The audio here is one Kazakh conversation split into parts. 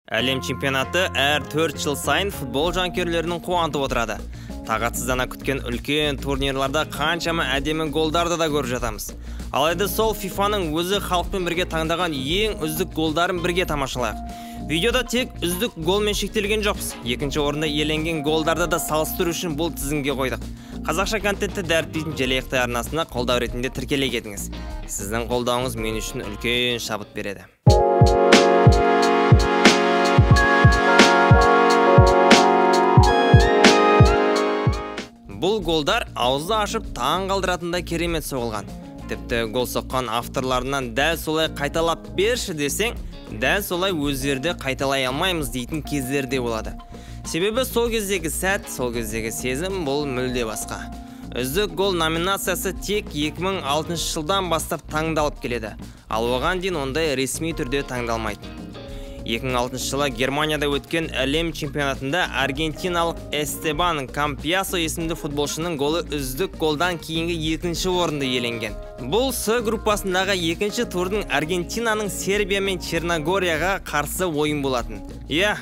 Әлем чемпионаты әр 4 жыл сайын футбол жанкүйерлерінің қуантып отырады. Тағатсыздана күткен үлкен турнирларда қаншама әдемі голдарды да көріп жатамыз. Алайда сол FIFA-ның өзі халықпен бірге таңдаған ең үздік голдарын бірге тамашалайық. Видеода тек үздік голмен шектелген жоқпыз. Екінші орында иеленген голдарды да салыстыру үшін бұл тізімге қойдық. Қазақша контентті дәріптейтін Желаяқтай арнасына қолдау ретінде тіркеле кетіңіз. Сіздің қолдауыңыз мен үшін үлкен шабыт береді. Бұл голдар ауызды ашып таң қалдыратындай керемет соғылған. Тіпті гол соққан авторларынан дәл солай қайталап берші десең, дәл солай өздерді қайталай алмаймыз дейтін кездерде болады. Себебі сол кездегі сәт, сол кездегі сезім бұл мүлде басқа. Үздік гол номинациясы тек 2006 жылдан бастап таңдалып келеді. Ал оған дейін ондай ресми түрде таңдалмайды. 2006 жылы Германияда өткен әлем чемпионатында аргентиналық Эстебан Кампьясо есімді футболшының голы үздік голдан кейінгі екінші орынды иеленген. Бұл С группасындағы екінші турдың Аргентинаның Сербия мен Черногорияға қарсы ойын болатын.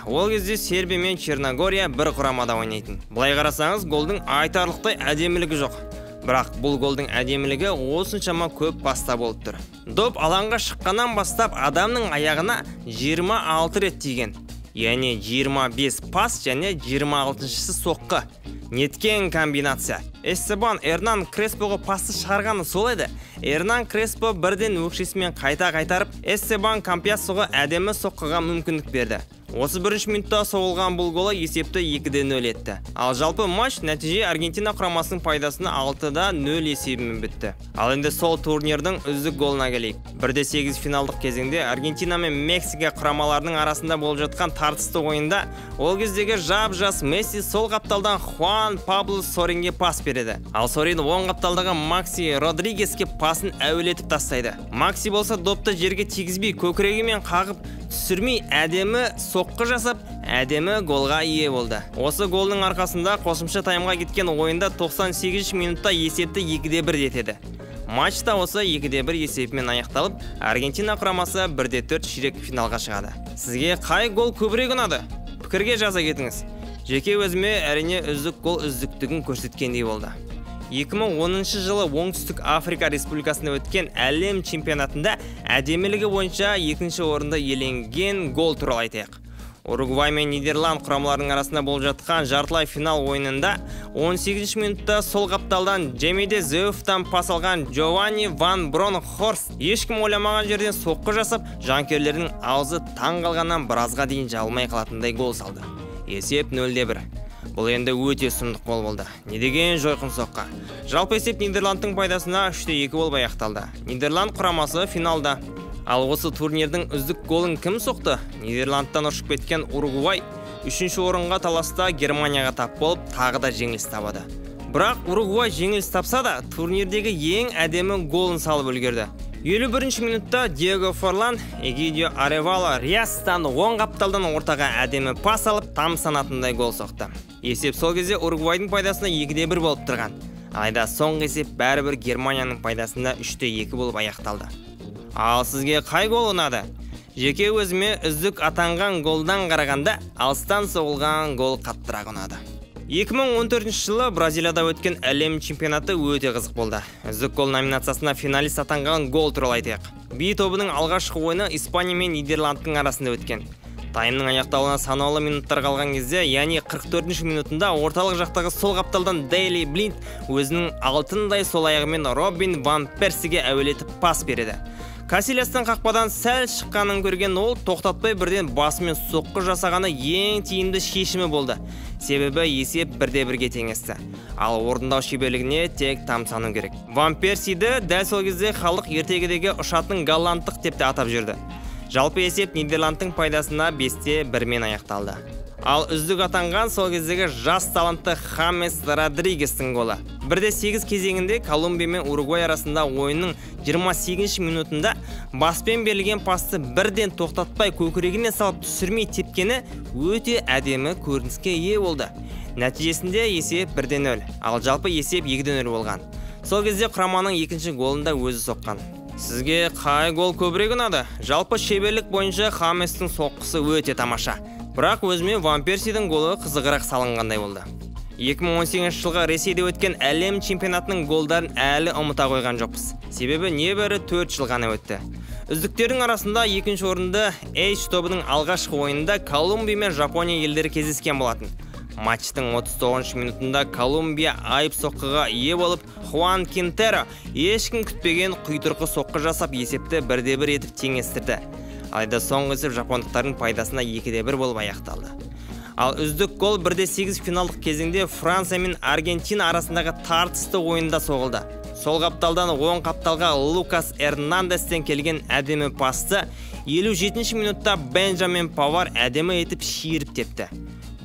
Ол кезде Сербия мен Черногория бір құрамада ойнайтын. Былай қарасаңыз, голдың айтарлықтай әдемілігі жоқ. Бірақ бұл голдың әдемілігі осыншама көп баста болып тұр. Доп алаңға шыққаннан бастап адамның аяғына 26 рет тиген. Яғни 25 пас және 26-шысы соққы. Неткен комбинация. Эстебан Эрнан Креспоға пасты шығарғаны сол еді. Эрнан Креспо бірден өкшесімен қайта қайтарып, Эстебан Кампьясоға әдемі соққыға мүмкіндік берді. 31 минутта соғылған бұл голы есепті 2-0 етті. Ал жалпы матч нәтиже Аргентина құрамасының пайдасына 6-0 есебімен бітті. Ал енді сол турнирдің үздік голына келейік. 1-8 финалдық кезеңде Аргентина мен Мексика құрамаларының арасында болып жатқан тартысты ойында ол кездегі жап-жас Месси сол қапталдан Хуан Пабло Соринге пас береді. Ал Сорин оң қапталдағы Макси Родригеске пасын әуелетіп тастайды. Макси болса допты жерге тигізбей көкірегімен қағып түсірмей әдемі соққы жасап, әдемі голға ие болды. Осы голның арқасында қосымша таймға кеткен ойында 98 минутта есепті 2-1 етеді. Матчта осы 2-1 есепімен аяқталып, Аргентина құрамасы 1-4 ширек финалға шығады. Сізге қай гол көбірек ұнады? Пікірге жаза кетіңіз. Жеке өзіме әрине үздік гол үздіктігін көрсеткендей болды. 2010 жылы Оңтүстік Африка Республикасында өткен әлем чемпионатында әдемілігі бойынша екінші орында иеленген гол туралы айтайық. Уругвай мен Нидерланд құрамаларының арасында болып жатқан жартылай финал ойынында 18 минутта сол қапталдан Джемиде Зеуфтан пас алған Джованни Ван Бронхорст ешкім ойламаған жерден соққы жасап, жанкүйерлердің аузы таң қалғаннан біразға дейін жабылмай қалатындай гол салды. Есеп 0-1. Бұл енді өте сұмдық гол болды. Не деген жойқын соққы. Жалпы есеп Нидерландтың пайдасына 3-2 болып аяқталды. Нидерланд құрамасы финалда. Ал осы турнирдің үздік голын кім соқты? Нидерландтан ұшып кеткен Уругвай 3-ші орынға таласта Германияға тап болып, тағы да жеңіліс табады. Бірақ Уругвай жеңіліс тапса да, турнирдегі ең әдемі голын салып үлгерді. 51 минутта Диего Форлан Эгидио Аревало Риастан оң қапталдан ортаға әдемі пас алып, там санатындай гол соқты. Есеп сол кезде Уругвайдың пайдасына 2-1 болып тұрған. Алайда соңғы есеп бәрібір Германияның пайдасында 3-2 болып аяқталды. Ал сізге қай гол ұнады? Жеке өзіме үздік атанған голдан қарағанда алыстан соғылған гол қаттырақ ұнады. 2014 жылы Бразилияда өткен әлем чемпионаты өте қызық болды. Үздік гол номинациясына финалист атанған гол туралы айтайық. B тобының алғашқы ойыны Испания мен Нидерландтың арасында өткен. Таймның аяқталуына санаулы минуттар қалған кезде, яғни 44 минутында орталық жақтағы сол қапталдан Дейли Блинд өзінің алтындай сол аяғымен Робин Ван Персиге әуелетіп пас береді. Касильястан қақпадан сәл шыққанын көрген ол тоқтатпай бірден басымен соққы жасағаны ең тиімді шешімі болды. Себебі есеп 1-1-ге теңесті. Ал орындау шеберлігіне тек тамсану керек. Ван Персиді дәл сол кезде халық ертегідегі ұшатын голландтық деп те атап жүрді. Жалпы есеп Нидерландтың пайдасына 5-1 аяқталды. Ал үздік атанған сол кездегі жас талантты Хамес Родригестің голы. 1-8 кезеңінде Колумбия мен Уругвай арасында ойынның 28 минутында баспен берілген пасты бірден тоқтатпай көкірегіне салып түсірмей тепкені өте әдемі көрініске ие болды. Нәтижесінде есеп 1-0, ал жалпы есеп 2-0 болған. Сол кезде құраманың екінші голында өзі соққан. Сізге қай гол көбірек ұнады? Жалпы шеберлік бойынша Хаместің соққысы өте тамаша. Бірақ өзіме Ван Персидің голы қызығырақ салынғандай болды. 2018 жылғы Ресейде өткен әлем чемпионатының голдарын әлі ұмыта қойған жоқпыз. Себебі небәрі 4 жыл ғана өтті. Үздіктердің арасында екінші орынды H тобының алғашқы ойынында Колумбия мен Жапония елдері кездескен болатын. Матчтың 39 минутында Колумбия айып соққыға ие болып, Хуан Кинтеро ешкім күтпеген құйтырқы соққы жасап есепті 1-1 етіп теңестірді. Алайда соңғы есеп жапондықтардың пайдасына 2-1 болып аяқталды. Ал үздік гол 1-8 финалдық кезеңде Франция мен Аргентина арасындағы тартысты ойында соғылды. Сол қапталдан оң қапталға Лукас Эрнандестен келген әдемі пасты 57 минутта Бенджамин Павар әдемі етіп шиіріп тепті.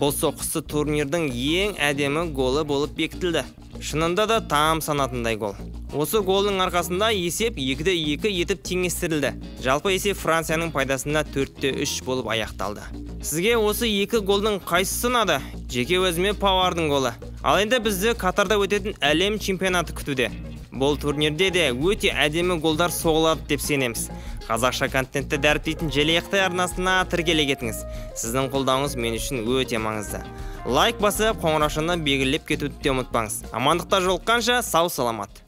Бұл соққысы турнирдің ең әдемі голы болып бекітілді. Шынында да там санатындай гол. Осы голдың арқасында есеп 2-2 етіп теңестірілді. Жалпы есеп Францияның пайдасында 4-3 болып аяқталды. Сізге осы 2 голдың қайсысы ұнады? Жеке өзіме Павардың голы. Ал енді бізді Катарда өтетін әлем чемпионаты күтуде. Бұл турнирде де өте әдемі голдар соғылады деп сенеміз. Қазақша контентті дәріптейтін Желаяқтай арнасына тіркеле кетіңіз. Сіздің қолдауыңыз мен үшін өте маңызды. Лайк басып, қоңыраушаны белгілеп кетуді де ұмытпаңыз. Амандықта жолыққанша сау саламат.